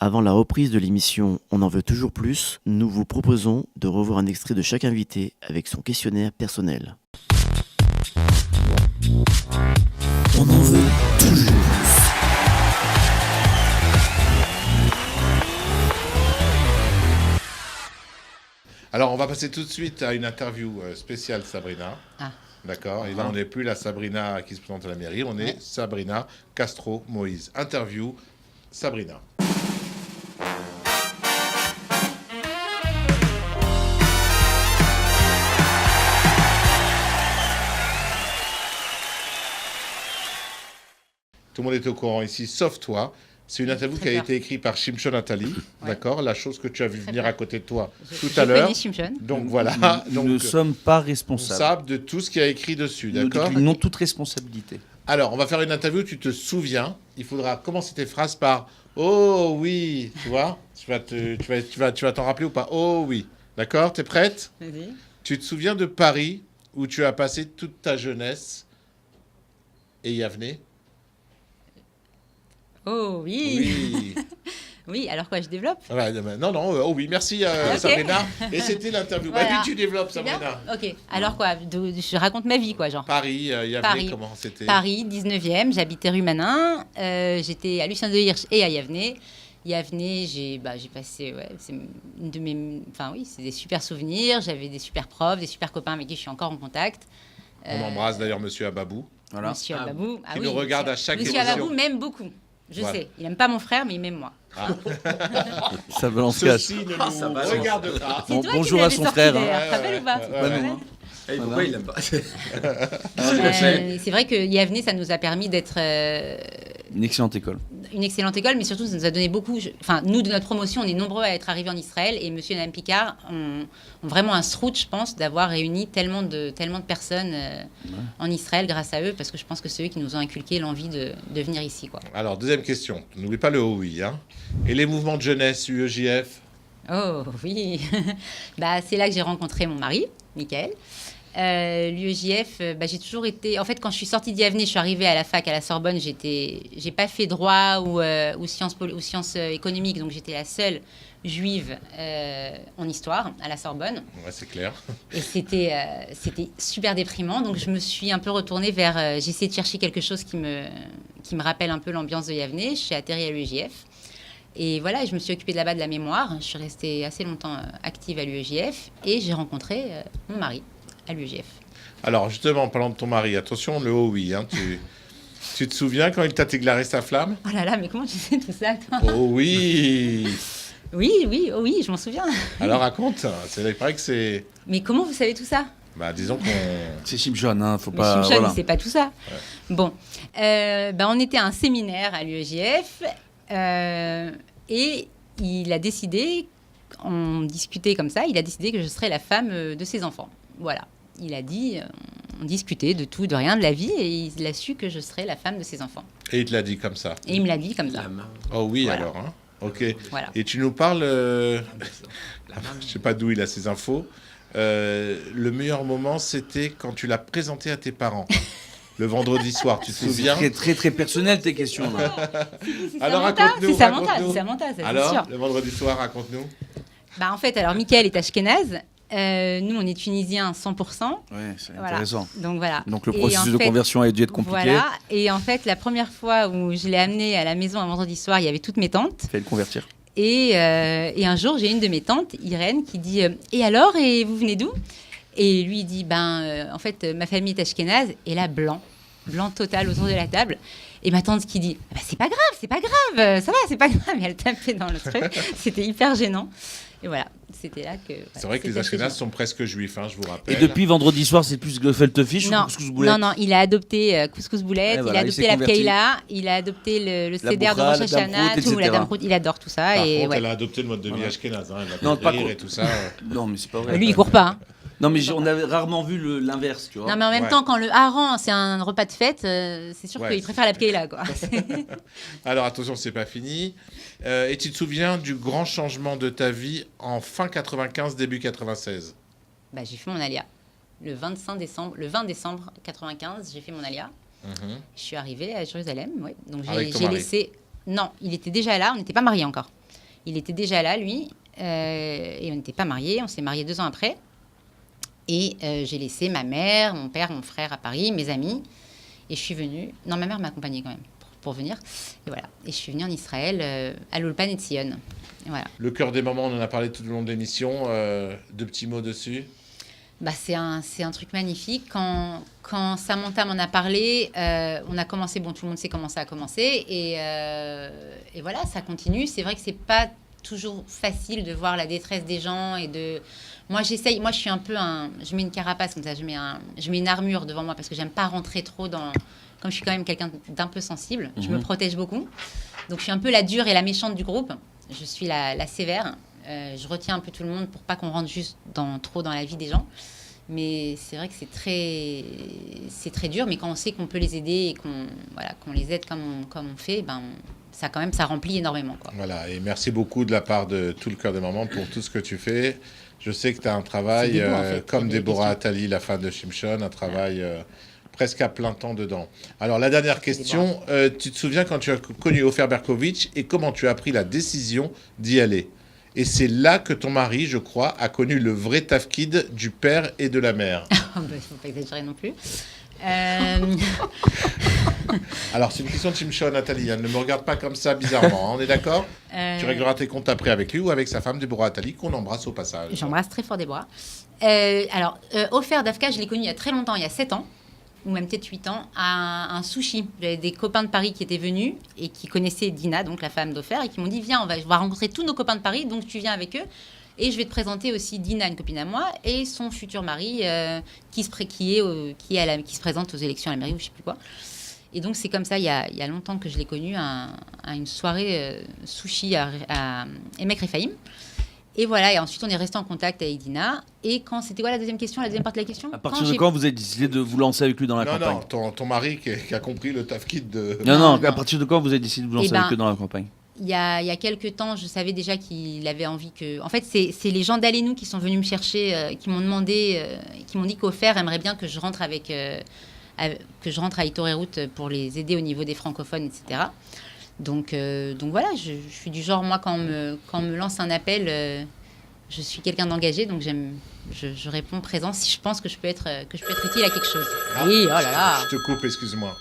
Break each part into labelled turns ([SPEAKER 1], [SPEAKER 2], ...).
[SPEAKER 1] Avant la reprise de l'émission On en veut toujours plus, nous vous proposons de revoir un extrait de chaque invité avec son questionnaire personnel. On en veut toujours plus.
[SPEAKER 2] Alors, on va passer tout de suite à une interview spéciale Sabrina.
[SPEAKER 3] Ah.
[SPEAKER 2] D'accord. Et là, on n'est plus la Sabrina qui se présente à la mairie, on est Sabrina Castro Moïse. Interview Sabrina. Tout le monde est au courant ici, sauf toi. C'est une interview qui a été écrite par Shimshon Nathalie, d'accord. La chose que tu as vu venir à côté de toi tout à l'heure. Donc voilà.
[SPEAKER 4] Nous ne sommes pas responsables
[SPEAKER 2] de tout ce qu'il y a écrit dessus, d'accord.
[SPEAKER 4] Nous déclinons toute responsabilité.
[SPEAKER 2] Alors, on va faire une interview, tu te souviens. Il faudra commencer tes phrases par « Oh oui », tu vois. Tu vas t'en rappeler ou pas. « Oh oui ». D'accord, t'es prête?
[SPEAKER 3] Vas-y.
[SPEAKER 2] Tu te souviens de Paris, où tu as passé toute ta jeunesse et Yavne?
[SPEAKER 3] Oh oui.
[SPEAKER 2] Oui.
[SPEAKER 3] Oui, alors quoi, je développe?
[SPEAKER 2] Non, oh oui, merci
[SPEAKER 3] Okay.
[SPEAKER 2] Sabrina. Et c'était l'interview.
[SPEAKER 3] Voilà.
[SPEAKER 2] Bah oui, tu développes,
[SPEAKER 3] C'est bien.
[SPEAKER 2] Sabrina.
[SPEAKER 3] Ok, alors quoi, je raconte ma vie, quoi, genre.
[SPEAKER 2] Paris, Yavne,
[SPEAKER 3] Paris.
[SPEAKER 2] comment c'était?
[SPEAKER 3] Paris, 19e, j'habitais rue Manin, j'étais à Lucien de Hirsch et à Yavne. Yavne, j'ai passé, c'est une de mes... Enfin oui, c'est des super souvenirs, j'avais des super profs, des super copains avec qui je suis encore en contact.
[SPEAKER 2] On embrasse d'ailleurs Monsieur Ababou.
[SPEAKER 4] Voilà.
[SPEAKER 3] Monsieur Ababou.
[SPEAKER 2] Qui nous regarde à chaque
[SPEAKER 3] Monsieur
[SPEAKER 2] émission.
[SPEAKER 3] Ababou m'aime beaucoup, je
[SPEAKER 2] Voilà.
[SPEAKER 3] sais. Il n'aime pas mon frère, mais il m'aime moi.
[SPEAKER 2] Ah.
[SPEAKER 4] Ça balance cash.
[SPEAKER 2] Ceci ne nous regarde pas.
[SPEAKER 3] C'est toi qui
[SPEAKER 4] bonjour
[SPEAKER 3] me
[SPEAKER 4] à
[SPEAKER 3] l'avais
[SPEAKER 4] son
[SPEAKER 3] sorti,
[SPEAKER 4] frère.
[SPEAKER 3] d'ailleurs. Tu te rappelles ou pas?
[SPEAKER 4] Bah non, hein.
[SPEAKER 5] Et pourquoi il l'aime pas?
[SPEAKER 3] C'est vrai que Yavne, ça nous a permis d'être
[SPEAKER 4] Une excellente école.
[SPEAKER 3] une excellente école, mais surtout, ça nous a donné beaucoup. Enfin, nous, de notre promotion, on est nombreux à être arrivés en Israël, et Monsieur et Madame Picard ont vraiment un srout, je pense, d'avoir réuni tellement de personnes en Israël grâce à eux, parce que je pense que c'est eux qui nous ont inculqué l'envie de venir ici, quoi.
[SPEAKER 2] Alors, deuxième question. N'oublie pas le OUI. Hein. Et les mouvements de jeunesse, UEJF?
[SPEAKER 3] Oh oui, c'est là que j'ai rencontré mon mari, Michael. L'UEJF, j'ai toujours été... En fait, quand je suis sortie d'Yavne, je suis arrivée à la fac, à la Sorbonne, j'ai pas fait droit ou sciences économiques, donc j'étais la seule juive en histoire à la Sorbonne.
[SPEAKER 2] Ouais, c'est clair.
[SPEAKER 3] Et c'était super déprimant, donc je me suis un peu retournée vers... j'ai essayé de chercher quelque chose qui me rappelle un peu l'ambiance de Yavne. Je suis atterrie à l'UEJF. Et voilà, je me suis occupée de là-bas de la mémoire. Je suis restée assez longtemps active à l'UEJF et j'ai rencontré mon mari à l'UEJF.
[SPEAKER 2] Alors, justement, en parlant de ton mari, attention, le OUI. Hein, tu te souviens quand il t'a éclairé sa flamme?
[SPEAKER 3] Oh là là, mais comment tu sais tout ça, toi?
[SPEAKER 2] Oh oui.
[SPEAKER 3] Oui, je m'en souviens.
[SPEAKER 2] Alors, raconte. Il paraît que c'est...
[SPEAKER 3] Mais comment vous savez tout ça?
[SPEAKER 2] Disons qu'on...
[SPEAKER 4] C'est Shimshon, hein, faut
[SPEAKER 3] Mais
[SPEAKER 4] pas...
[SPEAKER 3] Shimshon,
[SPEAKER 4] voilà.
[SPEAKER 3] il sait pas tout ça. Ouais. Bon, on était à un séminaire à l'UEJF et il a décidé, on discutait comme ça, il a décidé que je serais la femme de ses enfants. Voilà. Il a dit, on discutait de tout, de rien, de la vie, et il a su que je serais la femme de ses enfants.
[SPEAKER 2] Et il te l'a dit comme ça?
[SPEAKER 3] Et il me l'a dit comme ça.
[SPEAKER 2] Oh oui,
[SPEAKER 3] Voilà.
[SPEAKER 2] alors. Hein. Ok.
[SPEAKER 3] Voilà.
[SPEAKER 2] Et tu nous parles... je sais pas d'où il a ces infos. Le meilleur moment, c'était quand tu l'as présenté à tes parents. Le vendredi soir, tu te souviens?
[SPEAKER 4] C'est très, très personnel, tes questions, là.
[SPEAKER 2] Alors, raconte-nous.
[SPEAKER 3] C'est Samantha, ça, c'est
[SPEAKER 2] Alors,
[SPEAKER 3] sûr.
[SPEAKER 2] le vendredi soir, raconte-nous.
[SPEAKER 3] En fait, alors, Michael est ashkénaze. Nous, on est tunisiens 100%.
[SPEAKER 4] Ouais, c'est
[SPEAKER 3] Voilà.
[SPEAKER 4] intéressant.
[SPEAKER 3] Donc, voilà.
[SPEAKER 4] Donc, le
[SPEAKER 3] Et
[SPEAKER 4] processus
[SPEAKER 3] en
[SPEAKER 4] de
[SPEAKER 3] fait,
[SPEAKER 4] conversion a dû être compliqué.
[SPEAKER 3] Voilà. Et en fait, la première fois où je l'ai amené à la maison un vendredi soir, il y avait toutes mes tantes.
[SPEAKER 4] Fais le convertir.
[SPEAKER 3] Et un jour, j'ai une de mes tantes, Irène, qui dit et alors, et vous venez d'où? Et lui, il dit en fait, ma famille est ashkénaze. Et là, blanc total autour de la table. Et ma tante qui dit c'est pas grave, ça va, c'est pas grave. Et elle tapait dans le truc. C'était hyper gênant. Et voilà, c'était là que...
[SPEAKER 2] C'est vrai que les Ashkénazes sont presque juifs, hein, je vous rappelle.
[SPEAKER 4] Et depuis vendredi soir, c'est plus gefilte fish ou couscous boulette?
[SPEAKER 3] Non, il a adopté couscous boulette,
[SPEAKER 4] voilà,
[SPEAKER 3] il a adopté la Pkeila, il a adopté le Seder de Rosh Hashanah, tout, la Damrout, il adore tout ça.
[SPEAKER 2] Par
[SPEAKER 3] et
[SPEAKER 2] contre,
[SPEAKER 3] ouais.
[SPEAKER 2] elle a adopté le mode de vie ashkénaze. Hein, elle
[SPEAKER 4] Non,
[SPEAKER 2] va
[SPEAKER 4] pas
[SPEAKER 2] rire
[SPEAKER 4] con-
[SPEAKER 2] et tout ça.
[SPEAKER 4] Non, mais c'est pas vrai.
[SPEAKER 3] Lui, il court pas. Hein.
[SPEAKER 4] Non, mais on a rarement vu l'inverse, tu vois.
[SPEAKER 3] Non, mais en même temps, quand le hareng, c'est un repas de fête, c'est sûr qu'il préfère la Pkeila, quoi.
[SPEAKER 2] Alors, attention, c'est pas fini. Et tu te souviens du grand changement de ta vie en fin 95, début 96?
[SPEAKER 3] J'ai fait mon alia. Le 20 décembre 95, j'ai fait mon alia.
[SPEAKER 2] Mhm.
[SPEAKER 3] Je suis arrivée à Jérusalem, oui. Donc
[SPEAKER 2] Avec ton
[SPEAKER 3] j'ai
[SPEAKER 2] mari?
[SPEAKER 3] laissé... Non, il était déjà là, on n'était pas mariés encore. Il était déjà là, lui, et on n'était pas mariés. On s'est mariés 2 ans après. Et j'ai laissé ma mère, mon père, mon frère à Paris, mes amis. Et je suis venue... Non, ma mère m'a accompagnée quand même pour venir. Et voilà. Et je suis venue en Israël, à l'Ulpan et Tzion. Et voilà.
[SPEAKER 2] Le cœur des mamans, on en a parlé tout au long de l'émission. 2 petits mots dessus.
[SPEAKER 3] C'est un truc magnifique. Quand Samantha m'en a parlé, on a commencé... Bon, tout le monde sait comment ça a commencé. Et voilà, ça continue. C'est vrai que c'est pas toujours facile de voir la détresse des gens et de... Moi, j'essaye. Moi, je suis un peu je mets une carapace comme ça. Je mets une armure devant moi parce que j'aime pas rentrer trop dans... Comme je suis quand même quelqu'un d'un peu sensible, je me protège beaucoup. Donc, je suis un peu la dure et la méchante du groupe. Je suis la sévère. Je retiens un peu tout le monde pour pas qu'on rentre juste trop dans la vie des gens. Mais c'est vrai que c'est très dur. Mais quand on sait qu'on peut les aider et qu'on les aide comme on fait, ça remplit énormément, quoi.
[SPEAKER 2] Voilà, et merci beaucoup de la part de tout le cœur des mamans pour tout ce que tu fais. Je sais que tu as un travail,
[SPEAKER 3] beau, en fait,
[SPEAKER 2] comme Déborah Attali, la femme de Shimshon, un travail presque à plein temps dedans. Alors, la dernière question, tu te souviens quand tu as connu Ofer Berkovitch et comment tu as pris la décision d'y aller? Et c'est là que ton mari, je crois, a connu le vrai tafkid du père et de la mère.
[SPEAKER 3] Il ne faut pas exagérer non plus.
[SPEAKER 2] Alors, c'est une question de Shimshon, Nathalie. Ne me regarde pas comme ça bizarrement. On est d'accord? Tu régleras tes comptes après avec lui ou avec sa femme, Déborah Attali, qu'on embrasse au passage.
[SPEAKER 3] J'embrasse très fort Déborah. Ofer Dafka, je l'ai connu il y a très longtemps, il y a 7 ans, ou même peut-être 8 ans, à un sushi. J'avais des copains de Paris qui étaient venus et qui connaissaient Dina, donc la femme d'Ofer, et qui m'ont dit, viens, on va rencontrer tous nos copains de Paris, donc tu viens avec eux. Et je vais te présenter aussi Dina, une copine à moi, et son futur mari qui se présente aux élections à la mairie ou je ne sais plus quoi. Et donc, c'est comme ça, il y a longtemps que je l'ai connu à une soirée sushi à Emek Rephaim. Et voilà, et ensuite, on est resté en contact avec Dina. Et quand c'était quoi la deuxième question, la deuxième partie de la question?
[SPEAKER 4] À partir de quand vous avez décidé de vous lancer avec lui dans la campagne?
[SPEAKER 2] Non, ton mari qui a compris le tafkid de...
[SPEAKER 4] Non, à partir de quand vous avez décidé de vous lancer avec lui dans la campagne?
[SPEAKER 3] Il y a quelques temps, je savais déjà qu'il avait envie que... En fait, c'est les gens d'Alenou qui sont venus me chercher, qui m'ont demandé, qui m'ont dit qu'Ofer aimerait bien que je rentre que je rentre à Itorerut pour les aider au niveau des francophones, etc. Donc voilà, je suis du genre, moi, quand on me lance un appel, je suis quelqu'un d'engagé, donc je réponds présent si je pense que je peux être utile à quelque chose.
[SPEAKER 2] Ah,
[SPEAKER 3] oui, oh là là.
[SPEAKER 2] Je te coupe, excuse-moi.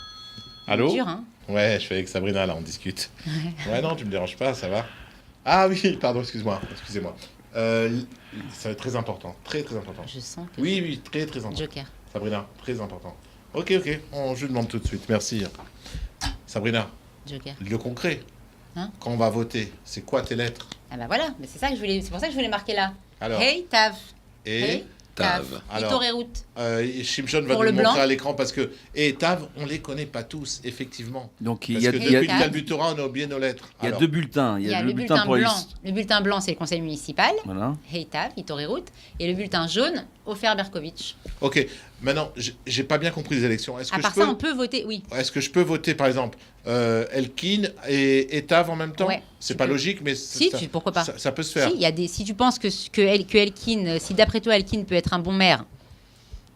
[SPEAKER 2] Allô?
[SPEAKER 3] C'est dur, hein?
[SPEAKER 2] Ouais, je suis avec Sabrina, là, on discute. Ouais, non, tu me déranges pas, ça va? Ah oui, pardon, excusez-moi. Ça va être très important, très très important.
[SPEAKER 3] Je sens que...
[SPEAKER 2] Oui, très très important.
[SPEAKER 3] Joker.
[SPEAKER 2] Sabrina, très important. Ok, je demande tout de suite, merci. Sabrina,
[SPEAKER 3] Joker.
[SPEAKER 2] le concret,
[SPEAKER 3] Hein?
[SPEAKER 2] quand on va voter, c'est quoi tes lettres?
[SPEAKER 3] Ah bah voilà, mais c'est pour ça que je voulais marquer là.
[SPEAKER 2] Alors,
[SPEAKER 3] Hey, Tav.
[SPEAKER 2] et
[SPEAKER 3] Hey,
[SPEAKER 4] Tav.
[SPEAKER 2] Alors,
[SPEAKER 3] Itorerut.
[SPEAKER 2] Shimshon va
[SPEAKER 3] Pour
[SPEAKER 2] nous
[SPEAKER 3] le
[SPEAKER 2] montrer
[SPEAKER 3] blanc.
[SPEAKER 2] à l'écran parce que... Et Tav, on les connaît pas tous, effectivement.
[SPEAKER 4] Donc
[SPEAKER 2] Parce
[SPEAKER 4] il y a,
[SPEAKER 2] que
[SPEAKER 4] il y a-
[SPEAKER 2] depuis
[SPEAKER 3] Tav.
[SPEAKER 2] le Calbutora, on a oublié nos lettres.
[SPEAKER 4] il y a
[SPEAKER 2] Alors,
[SPEAKER 4] 2 bulletins. Il y a le bulletin pour les
[SPEAKER 3] blanc.
[SPEAKER 4] listes.
[SPEAKER 3] Le bulletin blanc, c'est le conseil municipal.
[SPEAKER 4] Voilà.
[SPEAKER 3] Hey, Tav, Itorerut. Et le bulletin jaune, Ofer Berkovitch.
[SPEAKER 2] Ok, maintenant, j'ai pas bien compris les élections. Est-ce
[SPEAKER 3] À
[SPEAKER 2] que,
[SPEAKER 3] part ça, on peut voter, oui.
[SPEAKER 2] est-ce que je peux voter, par exemple, Elkin et Tav en même temps?
[SPEAKER 3] Ouais,
[SPEAKER 2] C'est
[SPEAKER 3] tu
[SPEAKER 2] pas
[SPEAKER 3] peux.
[SPEAKER 2] logique, mais
[SPEAKER 3] Si, pourquoi pas.
[SPEAKER 2] ça peut se faire.
[SPEAKER 3] Si, si tu penses que Elkin, si d'après toi, Elkin peut être un bon maire,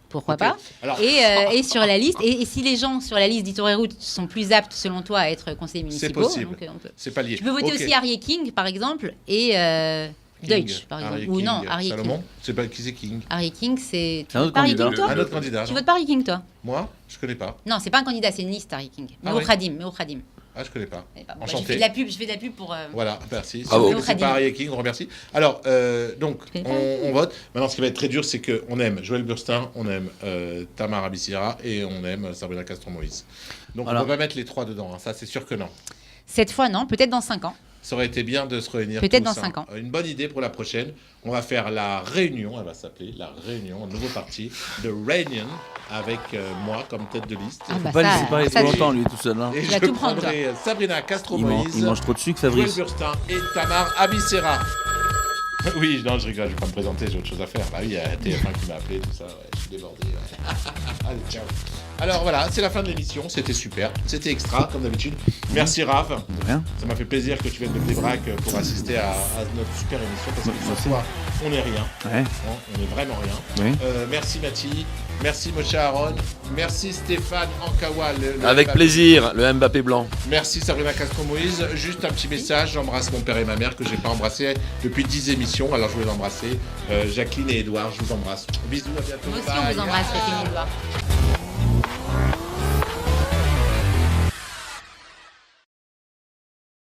[SPEAKER 3] pourquoi
[SPEAKER 2] Ok.
[SPEAKER 3] pas.
[SPEAKER 2] Alors,
[SPEAKER 3] Et sur la liste, et si les gens sur la liste d'Itorerut sont plus aptes, selon toi, à être conseillers municipaux,
[SPEAKER 2] possible.
[SPEAKER 3] donc, on peut.
[SPEAKER 2] c'est pas lié.
[SPEAKER 3] Tu peux voter
[SPEAKER 2] Ok.
[SPEAKER 3] aussi Harry King, par exemple, et
[SPEAKER 2] King,
[SPEAKER 3] Deutsch, par exemple.
[SPEAKER 2] Harry
[SPEAKER 3] Ou non,
[SPEAKER 2] King,
[SPEAKER 3] Harry
[SPEAKER 2] Salomon,
[SPEAKER 3] King.
[SPEAKER 2] c'est pas qui c'est King.
[SPEAKER 3] Harry King, c'est... Tu
[SPEAKER 4] Un
[SPEAKER 3] votes
[SPEAKER 4] autre
[SPEAKER 3] pas Harry
[SPEAKER 4] candidat.
[SPEAKER 3] King, toi
[SPEAKER 2] Un autre candidat.
[SPEAKER 3] Tu
[SPEAKER 2] non.
[SPEAKER 3] votes pas Harry King, toi?
[SPEAKER 2] Moi, je connais pas.
[SPEAKER 3] Non, c'est pas un candidat, c'est une liste, Harry King.
[SPEAKER 2] Ah
[SPEAKER 3] Meochadim.
[SPEAKER 2] Ah, je connais pas.
[SPEAKER 3] Je fais
[SPEAKER 2] Enchanté.
[SPEAKER 3] de la pub pour...
[SPEAKER 2] Voilà, merci.
[SPEAKER 4] Bravo.
[SPEAKER 2] C'est pas Harry King, on remercie. Alors, donc,
[SPEAKER 3] connais pas
[SPEAKER 2] on vote. Maintenant, ce qui va être très dur, c'est qu'on aime Joël Burstin, on aime Tamar Abissira et on aime Sabrina Castro-Moïse. Donc,
[SPEAKER 4] Voilà.
[SPEAKER 2] on va pas mettre les trois dedans, hein. Ça, c'est sûr que non.
[SPEAKER 3] Cette fois, non. Peut-être dans 5 ans.
[SPEAKER 2] Ça aurait été bien de se réunir.
[SPEAKER 3] Peut-être
[SPEAKER 2] tous,
[SPEAKER 3] dans 5 ans.
[SPEAKER 2] Une bonne idée pour la prochaine. On va faire la réunion, elle va s'appeler la réunion, un nouveau parti, The Reunion, avec moi comme tête de liste.
[SPEAKER 3] Ah,
[SPEAKER 4] Faut
[SPEAKER 3] bah
[SPEAKER 4] pas le
[SPEAKER 3] ça,
[SPEAKER 4] laisser parler
[SPEAKER 3] ça,
[SPEAKER 4] trop
[SPEAKER 3] c'est-
[SPEAKER 4] longtemps, lui, tout seul. Hein.
[SPEAKER 2] Et
[SPEAKER 3] Tu
[SPEAKER 2] je
[SPEAKER 3] vas tout prendre,
[SPEAKER 2] prendrai Sabrina
[SPEAKER 4] Il
[SPEAKER 2] Castro-Moïse,
[SPEAKER 4] mange trop de sucre,
[SPEAKER 2] Joël
[SPEAKER 4] Fabrice.
[SPEAKER 2] Burstin et Tamar Abissera. Oui, non, je rigole, je vais pas me présenter, j'ai autre chose à faire. Bah oui, il y a TF1 qui m'a appelé, tout ça, ouais, je suis débordé. Ouais. Allez, ciao. Alors voilà, c'est la fin de l'émission. C'était super. C'était extra, comme d'habitude. Merci Raph.
[SPEAKER 4] De rien.
[SPEAKER 2] Ça m'a fait plaisir que tu viennes de Blébrac pour assister à notre super émission. Parce que ce soir, on n'est rien.
[SPEAKER 4] Ouais.
[SPEAKER 2] On n'est vraiment rien.
[SPEAKER 4] Oui.
[SPEAKER 2] Merci Mathie. Merci Moshe Aaron. Merci Stéphane Ankawa.
[SPEAKER 5] Avec plaisir, le Mbappé blanc.
[SPEAKER 2] Merci Sabrina Castro-Moïse. Juste un petit message. J'embrasse mon père et ma mère que je n'ai pas embrassé depuis 10 émissions. Alors je voulais l'embrasser. Jacqueline et Edouard, je vous embrasse. Bisous, à bientôt.
[SPEAKER 3] Moi aussi, on vous embrasse, Jacqueline et Edouard.